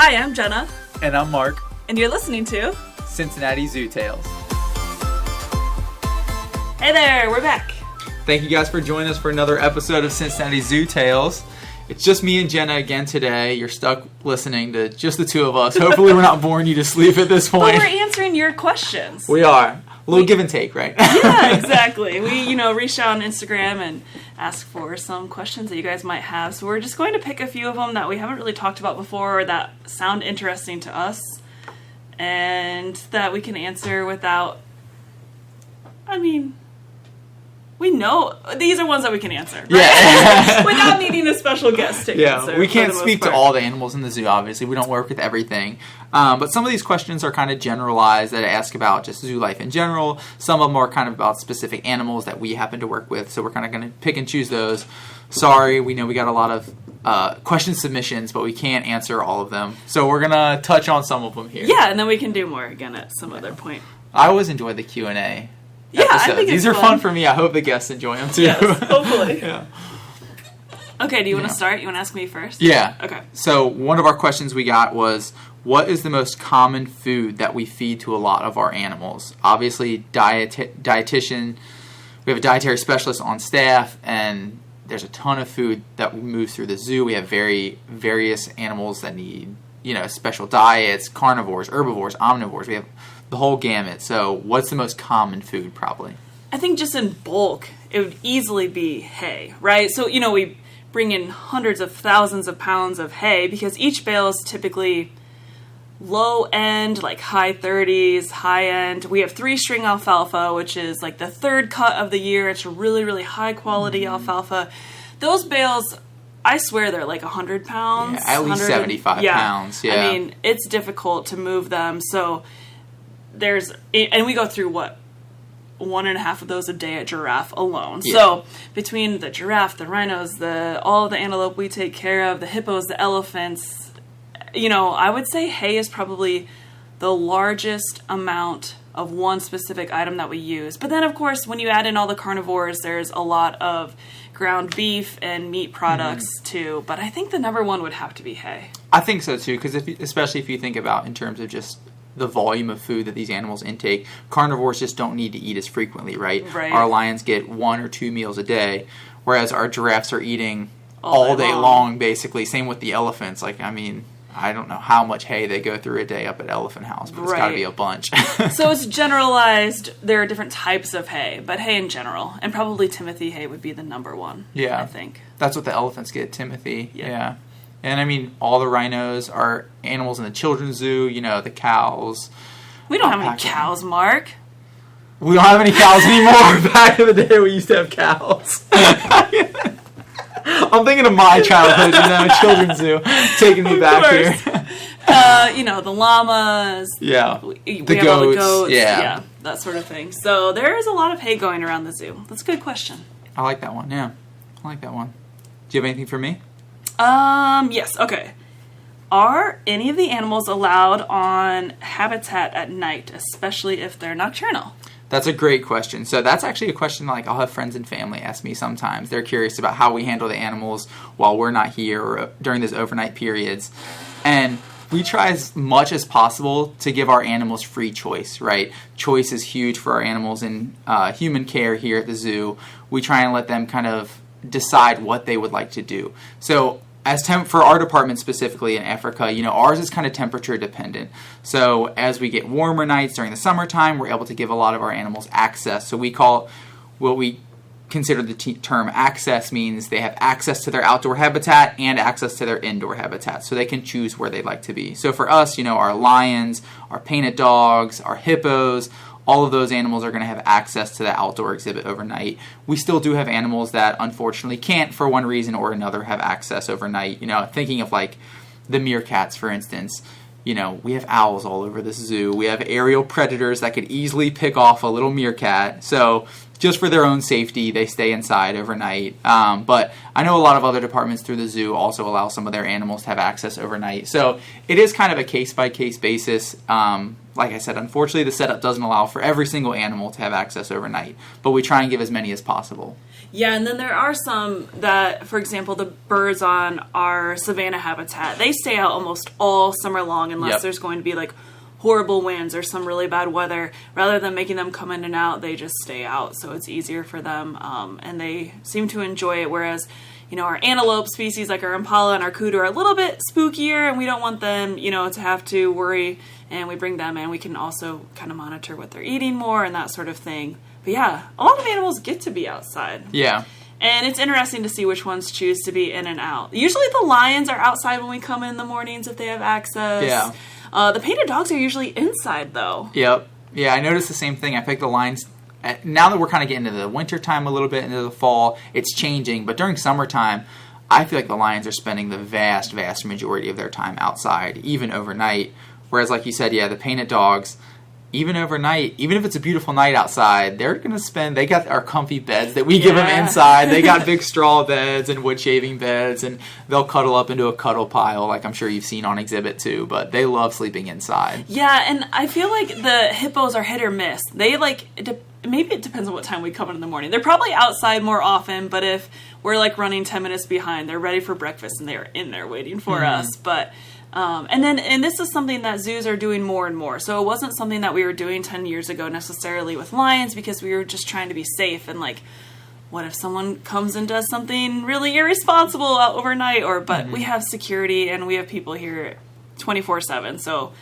Hi, I'm Jenna. And I'm Mark. And you're listening to Cincinnati Zoo Tales. Hey there, we're back. Thank you guys for joining us for another episode of Cincinnati Zoo Tales. It's just me and Jenna again today. You're stuck listening to just the two of us. Hopefully we're not boring you to sleep at this point. But we're answering your questions. We are. A little give and take, right? Yeah, exactly. We, reach out on Instagram and ask for some questions that you guys might have. So we're just going to pick a few of them that we haven't really talked about before or that sound interesting to us and that we can answer without, we know these are ones that we can answer, right? Yeah. Without needing a special guest to answer. Yeah, we can't speak to all the animals in the zoo, obviously. We don't work with everything. But some of these questions are kind of generalized that I ask about just zoo life in general. Some of them are kind of about specific animals that we happen to work with. So we're kind of going to pick and choose those. Sorry, we know we got a lot of question submissions, but we can't answer all of them. So we're going to touch on some of them here. Yeah, and then we can do more again at some other point. I always enjoy the Q&A. Yeah, episodes. I think these are fun for me. I hope the guests enjoy them too. Yes, hopefully. Yeah. Okay, do you want to start? You want to ask me first? Yeah. Okay. So one of our questions we got was, what is the most common food that we feed to a lot of our animals? Obviously, dietitian. We have a dietary specialist on staff, and there's a ton of food that moves through the zoo. We have various animals that need, special diets, carnivores, herbivores, omnivores. We have the whole gamut. So what's the most common food, probably? I think just in bulk, it would easily be hay, right? So, we bring in hundreds of thousands of pounds of hay because each bale is typically low end, like high 30s, high end. We have 3-string alfalfa, which is like the third cut of the year. It's a really, really high quality alfalfa. Those bales, I swear they're like 100 pounds. Yeah, at least 75 pounds. Yeah. It's difficult to move them. So and we go through 1.5 of those a day at giraffe alone. Yeah. So between the giraffe, the rhinos, all of the antelope we take care of, the hippos, the elephants, I would say hay is probably the largest amount of one specific item that we use. But then, of course, when you add in all the carnivores, there's a lot of ground beef and meat products too. But I think the number one would have to be hay. I think so too, because especially if you think about in terms of just the volume of food that these animals intake, carnivores just don't need to eat as frequently, right? Right. Our lions get 1 or 2 meals a day, whereas our giraffes are eating all day long, basically. Same with the elephants. I don't know how much hay they go through a day up at Elephant House, but it's got to be a bunch. So it's generalized. There are different types of hay, but hay in general. And probably Timothy hay would be the number one, I think. That's what the elephants get, Timothy. Yeah. And all the rhinos are animals in the children's zoo, the cows. We don't have any cows, Mark. We don't have any cows anymore. Back in the day, we used to have cows. I'm thinking of my childhood, children's zoo, taking me back here. The llamas. Yeah. We the have goats. All the goats. Yeah, that sort of thing. So there is a lot of hay going around the zoo. That's a good question. I like that one, yeah. I like that one. Do you have anything for me? Yes, okay. Are any of the animals allowed on habitat at night, especially if they're nocturnal? That's a great question. So that's actually a question I'll have friends and family ask me sometimes. They're curious about how we handle the animals while we're not here or during those overnight periods. And we try as much as possible to give our animals free choice, right? Choice is huge for our animals in human care here at the zoo. We try and let them kind of decide what they would like to do. So for our department specifically in Africa, ours is kind of temperature dependent. So as we get warmer nights during the summertime, we're able to give a lot of our animals access. So we call what we consider the term access means they have access to their outdoor habitat and access to their indoor habitat. So they can choose where they'd like to be. So for us, our lions, our painted dogs, our hippos, all of those animals are going to have access to the outdoor exhibit overnight. We still do have animals that unfortunately can't, for one reason or another, have access overnight. Thinking of the meerkats, for instance. We have owls all over this zoo. We have aerial predators that could easily pick off a little meerkat. So just for their own safety, they stay inside overnight. But I know a lot of other departments through the zoo also allow some of their animals to have access overnight. So it is kind of a case-by-case basis. like I said, unfortunately the setup doesn't allow for every single animal to have access overnight, but we try and give as many as possible. Yeah, and then there are some that, for example, the birds on our savanna habitat, they stay out almost all summer long unless there's going to be like horrible winds or some really bad weather. Rather than making them come in and out, they just stay out, so it's easier for them, and they seem to enjoy it, whereas our antelope species like our impala and our kudu are a little bit spookier, and we don't want them, to have to worry, and we bring them in. We can also kind of monitor what they're eating more and that sort of thing. But yeah, a lot of animals get to be outside. Yeah. And it's interesting to see which ones choose to be in and out. Usually the lions are outside when we come in the mornings if they have access. Yeah. The painted dogs are usually inside, though. Yep. Yeah, I noticed the same thing. I picked the lions. Now that we're kind of getting into the winter time a little bit, into the fall, it's changing. But during summertime, I feel like the lions are spending the vast, vast majority of their time outside, even overnight. Whereas, like you said, the painted dogs, even overnight, even if it's a beautiful night outside, they're going to they got our comfy beds that we give them inside. They got big straw beds and wood shaving beds, and they'll cuddle up into a cuddle pile, like I'm sure you've seen on exhibit too, but they love sleeping inside. Yeah, and I feel like the hippos are hit or miss. They maybe it depends on what time we come in the morning. They're probably outside more often, but if we're running 10 minutes behind, they're ready for breakfast and they're in there waiting for us. But and this is something that zoos are doing more and more. So it wasn't something that we were doing 10 years ago necessarily with lions, because we were just trying to be safe. And what if someone comes and does something really irresponsible overnight? But we have security and we have people here 24/7. So,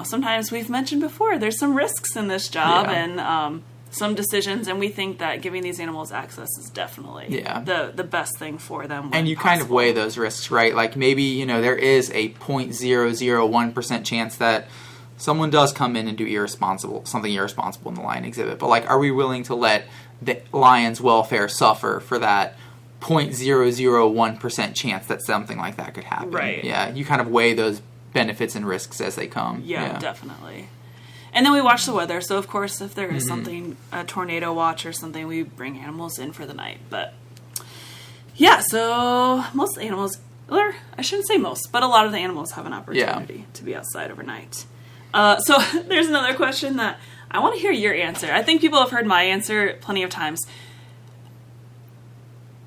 sometimes we've mentioned before, there's some risks in this job and some decisions, and we think that giving these animals access is definitely the best thing for them. And you kind of weigh those risks, right? Like maybe, there is a 0.001% chance that someone does come in and do something irresponsible in the lion exhibit. But are we willing to let the lion's welfare suffer for that 0.001% chance that something like that could happen? Right. Yeah, you kind of weigh those benefits and risks as they come. Yeah, definitely. And then we watch the weather. So, of course, if there is something, a tornado watch or something, we bring animals in for the night. But, yeah, so most animals, or I shouldn't say most, but a lot of the animals have an opportunity to be outside overnight. So there's another question that I want to hear your answer. I think people have heard my answer plenty of times.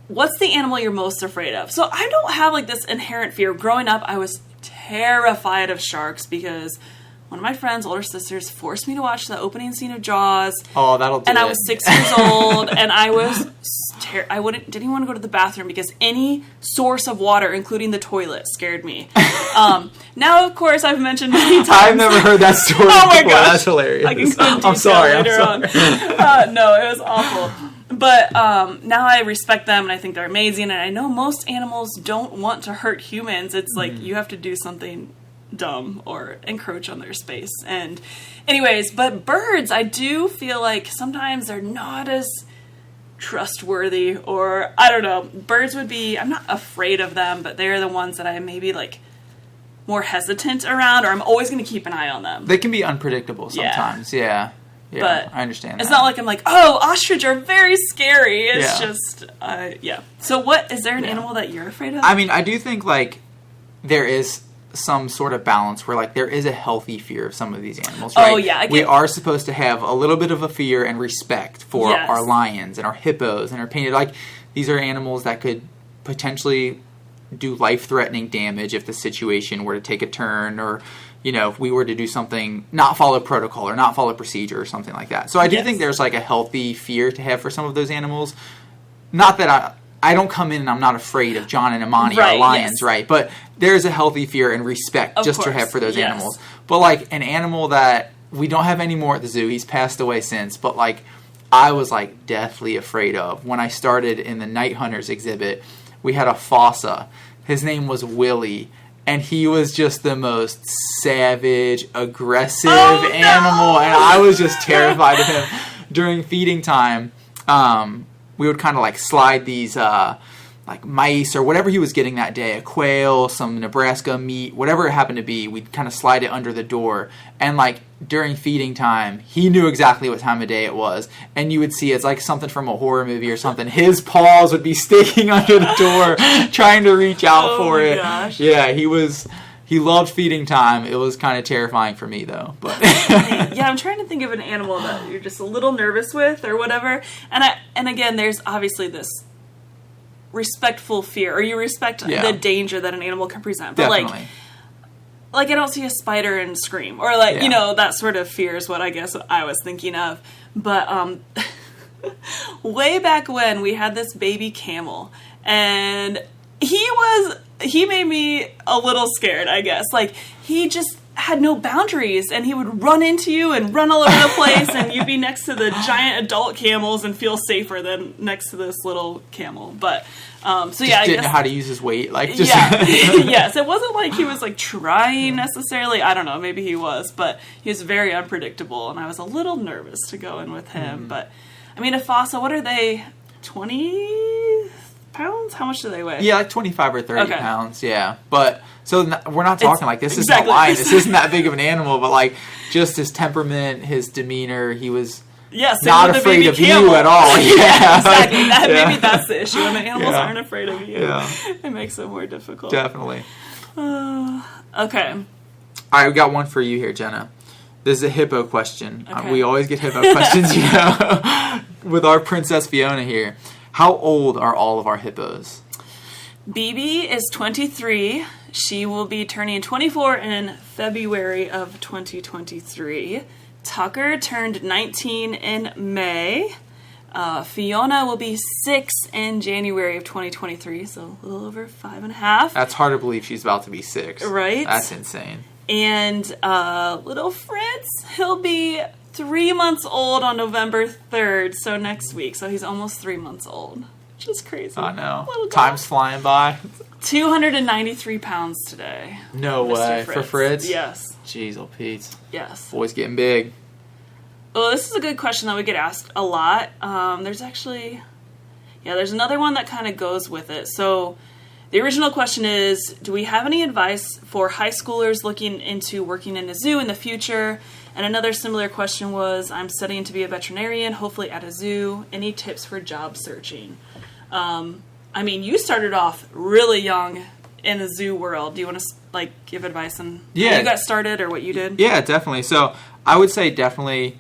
What's the animal you're most afraid of? So I don't have this inherent fear. Growing up, I was terrified of sharks because one of my friends' older sisters forced me to watch the opening scene of Jaws. Oh, that'll do And it. I was 6 years old, and I was didn't even want to go to the bathroom because any source of water, including the toilet, scared me. Now, of course, I've mentioned many times. I've never heard that story Oh my before. gosh. That's hilarious. I can go into I'm sorry. later on. No, it was awful. But now I respect them, and I think they're amazing, and I know most animals don't want to hurt humans. It's you have to do something dumb or encroach on their space. And anyways, but birds, I do feel like sometimes they're not as trustworthy, or I don't know. Birds would be, I'm not afraid of them, but they're the ones that I maybe more hesitant around, or I'm always going to keep an eye on them. They can be unpredictable sometimes. Yeah, but I understand that. It's not like I'm ostrich are very scary. It's just, So is there an animal that you're afraid of? I mean, I do think there is some sort of balance where there is a healthy fear of some of these animals, right? Oh yeah, we are supposed to have a little bit of a fear and respect for our lions and our hippos and our painted. These are animals that could potentially do life-threatening damage if the situation were to take a turn, or if we were to do something, not follow protocol or not follow procedure or something like that. So I do think there's a healthy fear to have for some of those animals. Not that I don't come in and I'm not afraid of John and Imani, our lions, right? But there's a healthy fear and respect to have for those animals. But an animal that we don't have anymore at the zoo, he's passed away since, but I was deathly afraid of when I started in the Night Hunters exhibit. We had a fossa. His name was Willie, and he was just the most savage, aggressive animal, and I was just terrified of him. During feeding time, we would kind of slide these mice or whatever he was getting that day, a quail, some Nebraska meat, whatever it happened to be, we'd kind of slide it under the door. And during feeding time, he knew exactly what time of day it was. And you would see it's something from a horror movie or something. His paws would be sticking under the door trying to reach out for it. Gosh. Yeah, he was he loved feeding time. It was kind of terrifying for me, though. But yeah, I'm trying to think of an animal that you're just a little nervous with or whatever. And again, there's obviously this respectful fear, or you respect the danger that an animal can present. But definitely. Like I don't see a spider and scream, or like you know, that sort of fear is what I guess I was thinking of. But way back when we had this baby camel, and he made me a little scared, I guess. Like, he just had no boundaries, and he would run into you and run all over the place, and you'd be next to the giant adult camels and feel safer than next to this little camel. But, so yeah, I didn't guess, know how to use his weight. Like, just yes, it wasn't like he was, like, trying necessarily. I don't know, maybe he was, but he was very unpredictable, and I was a little nervous to go in with him. But, I mean, a fossa, what are they, 20 pounds? How much do they weigh? Yeah, like 25 or 30 pounds, yeah. But, so we're not talking like, this is exactly. not lion, this isn't that big of an animal, but like, just his temperament, his demeanor, he was not afraid of you at all. Yeah, exactly. Maybe that's the issue. When the animals aren't afraid of you, it makes it more difficult. Definitely. Okay. All right, we got one for you here, Jenna. This is a hippo question. Okay. We always get hippo questions, you know, with our Princess Fiona here. How old are all of our hippos? BB is 23. She will be turning 24 in February of 2023. Tucker turned 19 in May. Fiona will be 6 in January of 2023, so a little over 5.5. That's hard to believe she's about to be 6. Right? That's insane. And little Fritz, he'll be 3 months old on November 3rd, so next week. So he's almost 3 months old. Which is crazy. I know. Time's flying by. 293 pounds today. No way. Fritz. For Fritz? Yes. Jeez, old Pete. Yes. Boy's getting big. Well, this is a good question that we get asked a lot. There's actually... Yeah, there's another one that kind of goes with it. So... The original question is, do we have any advice for high schoolers looking into working in a zoo in the future? And another similar question was, I'm studying to be a veterinarian, hopefully at a zoo. Any tips for job searching? I mean, you started off really young in the zoo world. Do you want to give advice on how you got started or what you did? Yeah, definitely. So I would say definitely...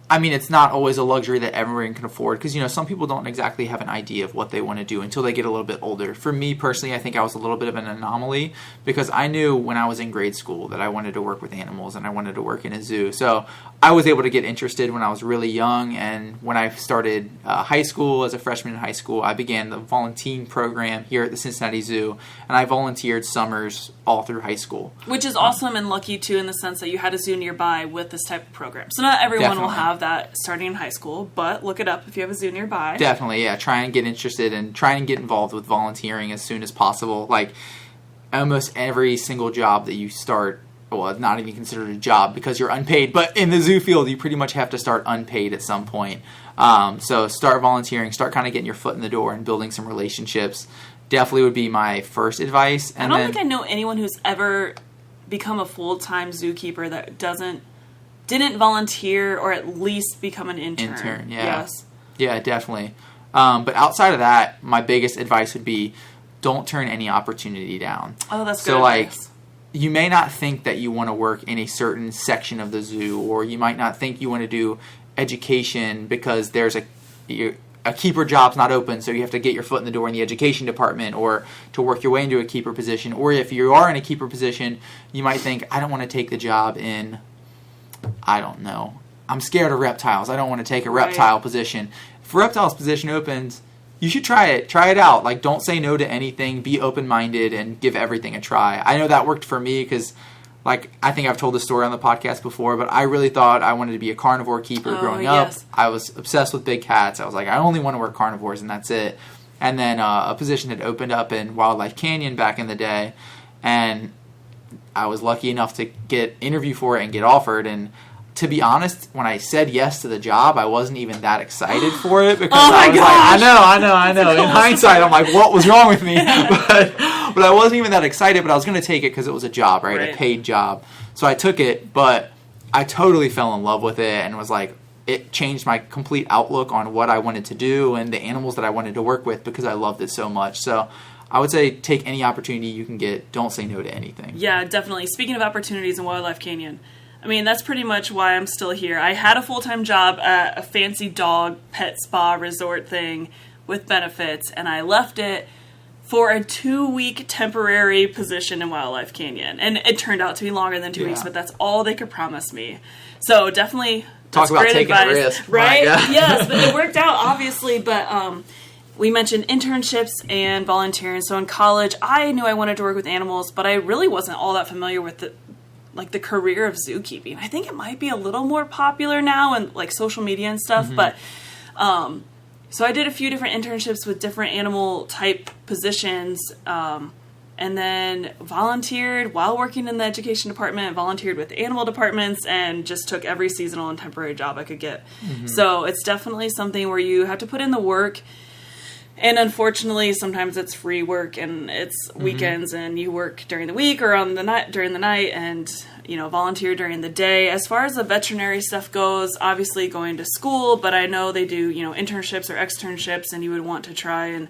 I mean, it's not always a luxury that everyone can afford because, you know, some people don't exactly have an idea of what they want to do until they get a little bit older. For me personally, I think I was a little bit of an anomaly because I knew when I was in grade school that I wanted to work with animals and I wanted to work in a zoo. So I was able to get interested when I was really young, and when I started high school, as a freshman in high school, I began the volunteering program here at the Cincinnati Zoo, and I volunteered summers all through high school. Which is awesome and lucky, too, in the sense that you had a zoo nearby with this type of program. So not everyone will have that starting in high school, but look it up if you have a zoo nearby. Definitely, yeah. Try and get interested and try and get involved with volunteering as soon as possible. Like, almost every single job that you start, well, it's not even considered a job because you're unpaid, but in the zoo field, you pretty much have to start unpaid at some point. So start volunteering, start kind of getting your foot in the door and building some relationships. Definitely would be my first advice. And I don't think I know anyone who's ever become a full-time zookeeper that didn't volunteer or at least become an intern. Yeah. Yes. Yeah, definitely. But outside of that, my biggest advice would be don't turn any opportunity down. Oh, that's good. So, advice. You may not think that you want to work in a certain section of the zoo, or you might not think you want to do education because there's a keeper job's not open, so you have to get your foot in the door in the education department or to work your way into a keeper position. Or if you are in a keeper position, you might think, I don't want to take the job in, I don't know, I'm scared of reptiles. I don't want to take a reptile position. If a reptile's position opens, you should try it. Try it out. Like, don't say no to anything. Be open-minded and give everything a try. I know that worked for me because, like, I think I've told this story on the podcast before, but I really thought I wanted to be a carnivore keeper growing up. I was obsessed with big cats. I was like, I only want to work carnivores, and that's it. And then a position had opened up in Wildlife Canyon back in the day, and I was lucky enough to get interview for it and get offered. And to be honest, when I said yes to the job, I wasn't even that excited for it because I was like, I know. In hindsight, I'm like, what was wrong with me? But I wasn't even that excited, but I was going to take it because it was a job, right? A paid job. So I took it, but I totally fell in love with it and was like, it changed my complete outlook on what I wanted to do and the animals that I wanted to work with because I loved it so much. So I would say take any opportunity you can get. Don't say no to anything. Yeah, definitely. Speaking of opportunities in Wildlife Canyon, I mean, that's pretty much why I'm still here. I had a full-time job at a fancy dog pet spa resort thing with benefits, and I left it for a 2-week temporary position in Wildlife Canyon. And it turned out to be longer than 2 weeks, but that's all they could promise me. So definitely, talk about taking advice, a risk. Right? Yes, but it worked out, obviously. But we mentioned internships and volunteering. So in college, I knew I wanted to work with animals, but I really wasn't all that familiar with the career of zookeeping. I think it might be a little more popular now and like social media and stuff, but so I did a few different internships with different animal type positions, and then volunteered while working in the education department, volunteered with animal departments, and just took every seasonal and temporary job I could get. So it's definitely something where you have to put in the work. And unfortunately, sometimes it's free work and it's weekends and you work during the week or on the night during the night and, volunteer during the day. As far as the veterinary stuff goes, obviously going to school, but I know they do, internships or externships, and you would want to try and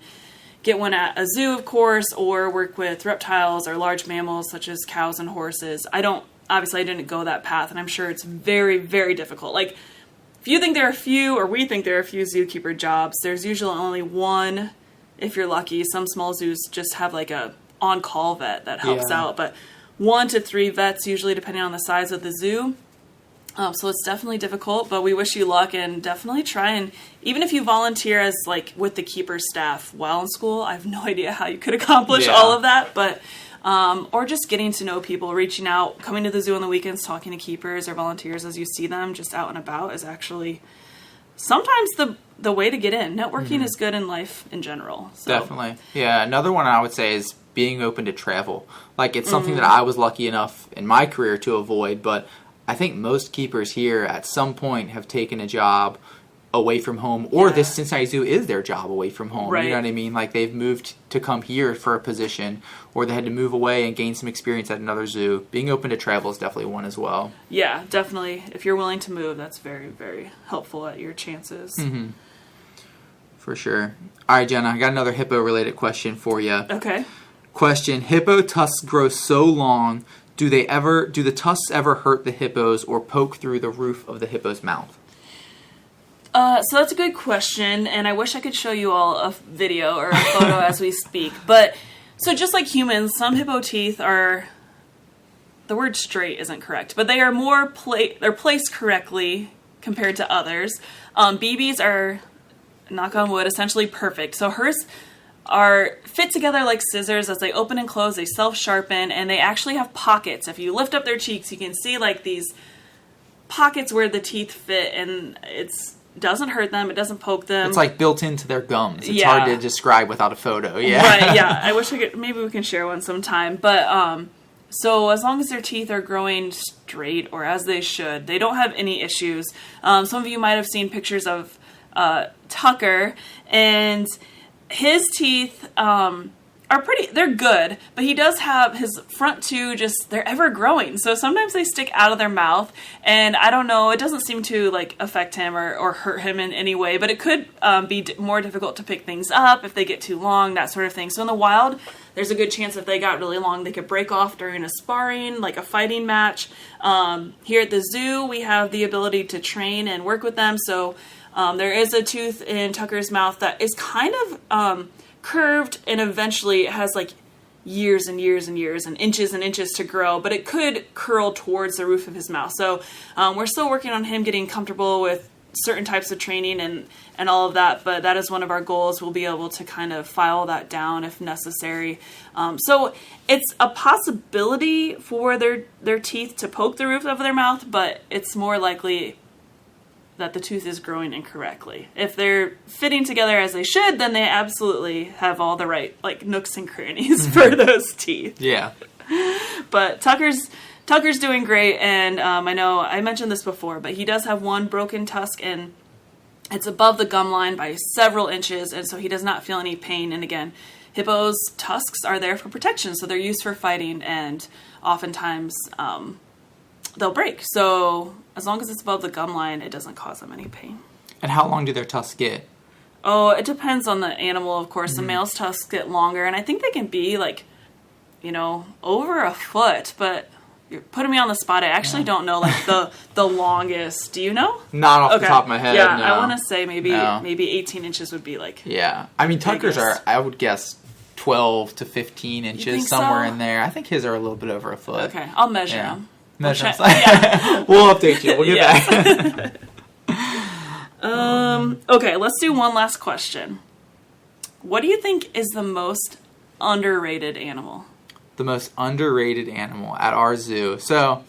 get one at a zoo, of course, or work with reptiles or large mammals such as cows and horses. I didn't go that path, and I'm sure it's very, very difficult. Like, if you think there are a few, or we think there are a few zookeeper jobs, there's usually only one, if you're lucky. Some small zoos just have like a on-call vet that helps out, but 1 to 3 vets usually, depending on the size of the zoo. So it's definitely difficult, but we wish you luck, and definitely try, and even if you volunteer as like with the keeper staff while in school, I have no idea how you could accomplish all of that, but or just getting to know people, reaching out, coming to the zoo on the weekends, talking to keepers or volunteers as you see them just out and about is actually sometimes the way to get in. Networking is good in life in general. So. Definitely. Yeah, another one I would say is being open to travel. Like, it's something that I was lucky enough in my career to avoid, but I think most keepers here at some point have taken a job away from home, or this Cincinnati Zoo is their job away from home. Right. You know what I mean? Like, they've moved to come here for a position, or they had to move away and gain some experience at another zoo. Being open to travel is definitely one as well. Yeah, definitely. If you're willing to move, that's very, very helpful at your chances. For sure. All right, Jenna, I got another hippo-related question for you. Okay. Question: Hippo tusks grow so long, do the tusks ever hurt the hippos or poke through the roof of the hippo's mouth? So that's a good question, and I wish I could show you all a video or a photo as we speak. But, so just like humans, some hippo teeth are, the word straight isn't correct, but they are they're placed correctly compared to others. BB's are, knock on wood, essentially perfect. So hers are fit together like scissors. As they open and close, they self-sharpen, and they actually have pockets. If you lift up their cheeks, you can see like these pockets where the teeth fit, and doesn't hurt them. It doesn't poke them. It's like built into their gums. It's hard to describe without a photo. Yeah. Right. Yeah. I wish maybe we can share one sometime. But so as long as their teeth are growing straight or as they should, they don't have any issues. Some of you might have seen pictures of Tucker, and his teeth they're good, but he does have his front two they're ever growing. So sometimes they stick out of their mouth, and I don't know, it doesn't seem to like affect him or hurt him in any way, but it could be more difficult to pick things up if they get too long, that sort of thing. So in the wild, there's a good chance if they got really long, they could break off during a sparring, like a fighting match. Here at the zoo, we have the ability to train and work with them. So there is a tooth in Tucker's mouth that is kind of curved, and eventually it has like years and years and years and inches to grow, but it could curl towards the roof of his mouth. So we're still working on him getting comfortable with certain types of training and all of that, but that is one of our goals. We'll be able to kind of file that down if necessary. So it's a possibility for their teeth to poke the roof of their mouth, but it's more likely that the tooth is growing incorrectly. If they're fitting together as they should, then they absolutely have all the right like nooks and crannies for those teeth. Yeah. But Tucker's doing great, and I know I mentioned this before, but he does have one broken tusk, and it's above the gum line by several inches, and so he does not feel any pain. And again, hippos' tusks are there for protection, so they're used for fighting, and oftentimes they'll break. So as long as it's above the gum line, it doesn't cause them any pain. And how long do their tusks get? Oh, it depends on the animal, of course. The male's tusks get longer, and I think they can be like, over a foot, but you're putting me on the spot. I actually don't know like the longest. Do you know? Not off the top of my head. Yeah, no. I want to say maybe 18 inches would be like. Yeah, I mean Tuckers are, I would guess, 12 to 15 inches, somewhere in there. I think his are a little bit over a foot. Okay, I'll measure them. Measure them. We'll update you. We'll get back. Okay, let's do one last question. What do you think is the most underrated animal? The most underrated animal at our zoo. So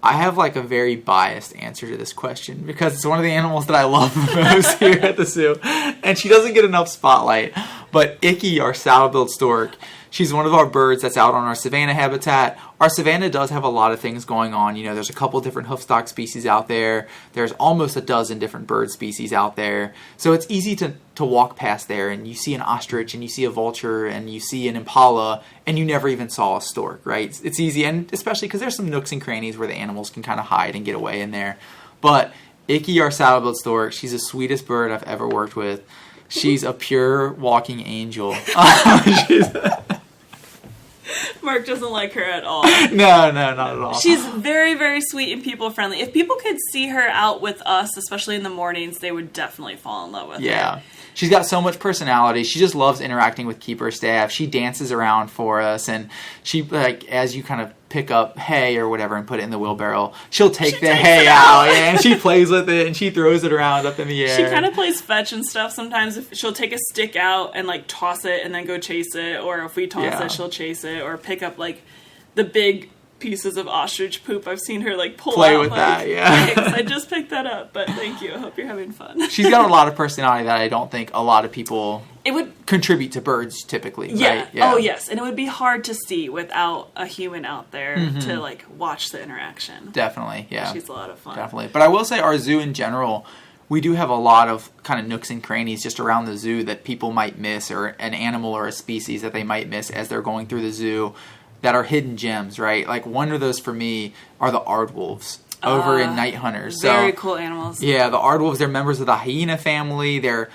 I have like a very biased answer to this question because it's one of the animals that I love the most here at the zoo, and she doesn't get enough spotlight. But Icky, our saddle-billed stork, she's one of our birds that's out on our savanna habitat. Our savanna does have a lot of things going on. There's a couple different hoofstock species out there. There's almost a dozen different bird species out there. So it's easy to walk past there, and you see an ostrich, and you see a vulture, and you see an impala, and you never even saw a stork, right? It's easy, and especially because there's some nooks and crannies where the animals can kind of hide and get away in there. But Icky, our saddle-billed stork, she's the sweetest bird I've ever worked with. She's a pure walking angel. Mark doesn't like her at all. No, not at all. She's very, very sweet and people friendly. If people could see her out with us, especially in the mornings, they would definitely fall in love with her. Yeah. She's got so much personality. She just loves interacting with keeper staff. She dances around for us, and she, like, as you kind of pick up hay or whatever and put it in the wheelbarrow, she'll take the hay out, and she plays with it, and she throws it around up in the air. She kind of plays fetch and stuff sometimes. She'll take a stick out and, like, toss it and then go chase it, or if we toss it, she'll chase it, or pick up, like, the big pieces of ostrich poop. I've seen her like play out, with like, that. Yeah, thanks, I just picked that up, but thank you. I hope you're having fun. She's got a lot of personality that I don't think a lot of people would contribute to birds typically. Yeah. Right? Yeah. Oh yes, and it would be hard to see without a human out there to like watch the interaction. Definitely. Yeah. She's a lot of fun. Definitely. But I will say our zoo in general, we do have a lot of kind of nooks and crannies just around the zoo that people might miss, or an animal or a species that they might miss as they're going through the zoo, that are hidden gems, right? Like one of those for me are the aardwolves over in Night Hunters. Very cool animals. Yeah, the aardwolves, they're members of the hyena family. They're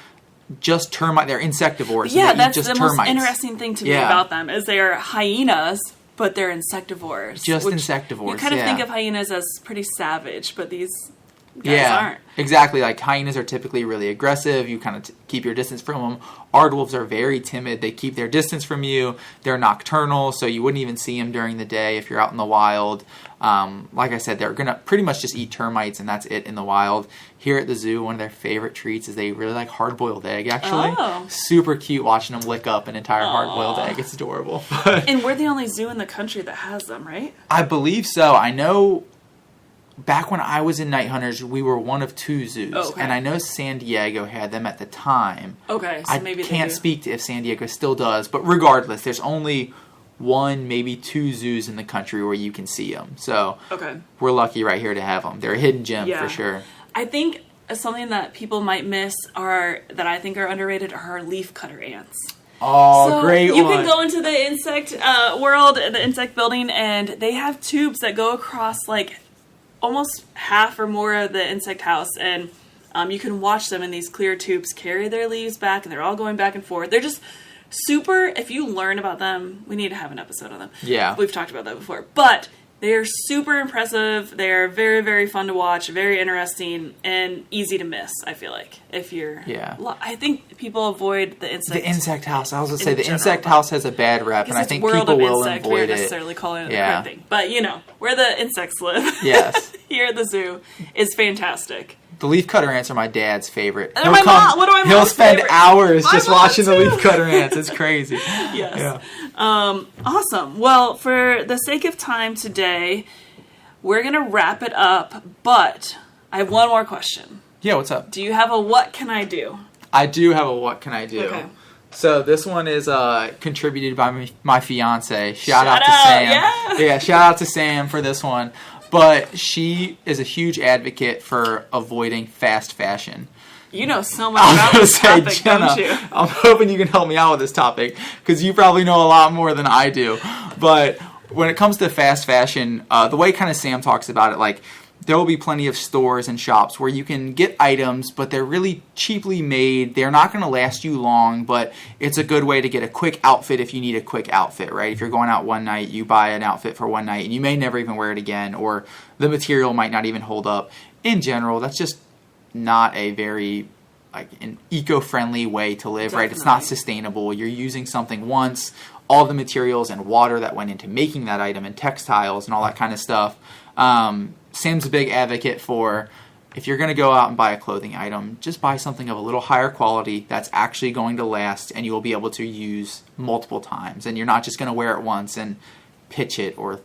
just termite. They're insectivores. Yeah, that's just the termites. most interesting thing to me about them is they are hyenas, but they're insectivores. Just insectivores. You kind of think of hyenas as pretty savage, but these guys aren't. Exactly. Like hyenas are typically really aggressive. You kind of keep your distance from them. Aardwolves are very timid. They keep their distance from you. They're nocturnal, so you wouldn't even see them during the day if you're out in the wild. Like I said, they're going to pretty much just eat termites, and that's it in the wild. Here at the zoo, one of their favorite treats is they really like hard-boiled egg, actually. Oh. Super cute watching them lick up an entire hard-boiled egg. It's adorable. And we're the only zoo in the country that has them, right? I believe so. I know back when I was in Night Hunters, we were one of 2 zoos. Oh, okay. And I know San Diego had them at the time. Okay, so maybe I can't speak to if San Diego still does, but regardless, there's only 1, maybe 2 zoos in the country where you can see them. So we're lucky right here to have them. They're a hidden gem for sure. I think something that people might miss that I think are underrated are leafcutter ants. Oh, so great one. You can go into the insect world, the insect building, and they have tubes that go across like almost half or more of the insect house, and you can watch them in these clear tubes carry their leaves back, and they're all going back and forth. They're just super, if you learn about them, we need to have an episode on them. Yeah. We've talked about that before. But they are super impressive. They are very, very fun to watch, very interesting, and easy to miss, I feel like. If you're... Yeah. I think people avoid the insect... The insect house. I was going to say, the insect house has a bad rep, and I think people will avoid it. We're necessarily calling it the right thing. But, where the insects live. Yes. Here at the zoo is fantastic. The leafcutter ants are my dad's favorite. They're my mom. What are my mom's He'll spend favorite? hours just watching the leafcutter ants. It's crazy. Yes. Yeah. Awesome. Well, for the sake of time today, we're going to wrap it up, but I have one more question. Yeah, what's up? Do you have a what can I do? I do have a what can I do. Okay. So this one is contributed by my fiance. Shout out to Sam. Yeah, shout out to Sam for this one. But she is a huge advocate for avoiding fast fashion. You know so much about this topic, Jenna, don't you? I'm hoping you can help me out with this topic, because you probably know a lot more than I do. But when it comes to fast fashion, the way kind of Sam talks about it, like, there will be plenty of stores and shops where you can get items, but they're really cheaply made. They're not going to last you long, but it's a good way to get a quick outfit if you need a quick outfit, right? If you're going out one night, you buy an outfit for one night, and you may never even wear it again, or the material might not even hold up. In general, that's just not a very an eco-friendly way to live, right? It's not sustainable. You're using something once, all the materials and water that went into making that item and textiles and all that kind of stuff. Sam's a big advocate for, if you're going to go out and buy a clothing item, just buy something of a little higher quality that's actually going to last and you will be able to use multiple times. And you're not just going to wear it once and pitch it or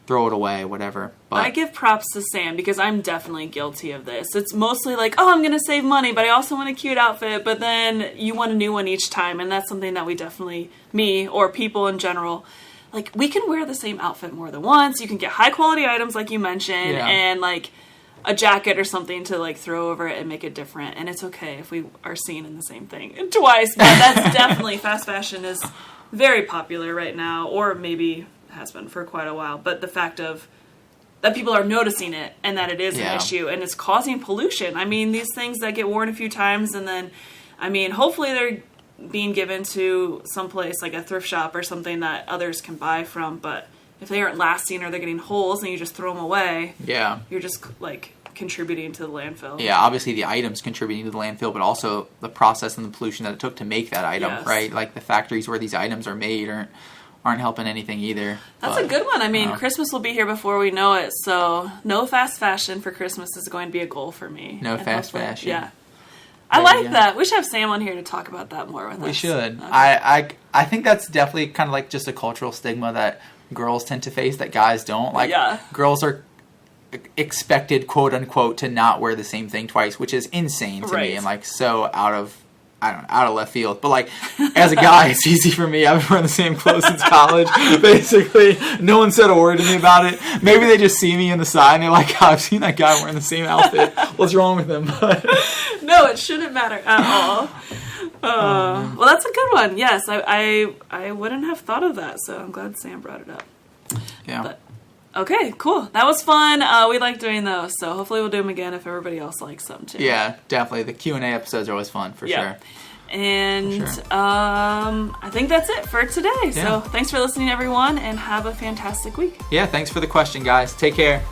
throw it away, whatever. But I give props to Sam because I'm definitely guilty of this. It's mostly like, oh, I'm going to save money, but I also want a cute outfit. But then you want a new one each time. And that's something that we definitely, me or people in general, like, we can wear the same outfit more than once. You can get high quality items like you mentioned and like a jacket or something to like throw over it and make it different. And it's okay if we are seen in the same thing twice. But that's definitely, fast fashion is very popular right now, or maybe has been for quite a while. But the fact of that people are noticing it and that it is an issue and it's causing pollution. I mean, these things that get worn a few times and then, I mean, hopefully they're being given to someplace like a thrift shop or something that others can buy from. But if they aren't lasting or they're getting holes and you just throw them away, you're just like contributing to the landfill. Yeah, obviously the items contributing to the landfill, but also the process and the pollution that it took to make that item, right? Like the factories where these items are made aren't helping anything either. That's a good one. I mean, Christmas will be here before we know it, so no fast fashion for Christmas is going to be a goal for me. No fast fashion. Yeah. I like that. We should have Sam on here to talk about that more with us. We should. Okay. I think that's definitely kind of like just a cultural stigma that girls tend to face that guys don't. Like, girls are expected, quote unquote, to not wear the same thing twice, which is insane to me and like so out of left field. But like, as a guy, it's easy for me. I've been wearing the same clothes since college. Basically, no one said a word to me about it. Maybe they just see me in the side and they're like, oh, I've seen that guy wearing the same outfit. What's wrong with him? No, it shouldn't matter at all. Well, that's a good one. Yes, I wouldn't have thought of that, so I'm glad Sam brought it up. Yeah. But, okay, cool. That was fun. We like doing those, so hopefully we'll do them again if everybody else likes them too. Yeah, definitely. The Q&A episodes are always fun, for sure. And I think that's it for today. Yeah. So thanks for listening, everyone, and have a fantastic week. Yeah, thanks for the question, guys. Take care.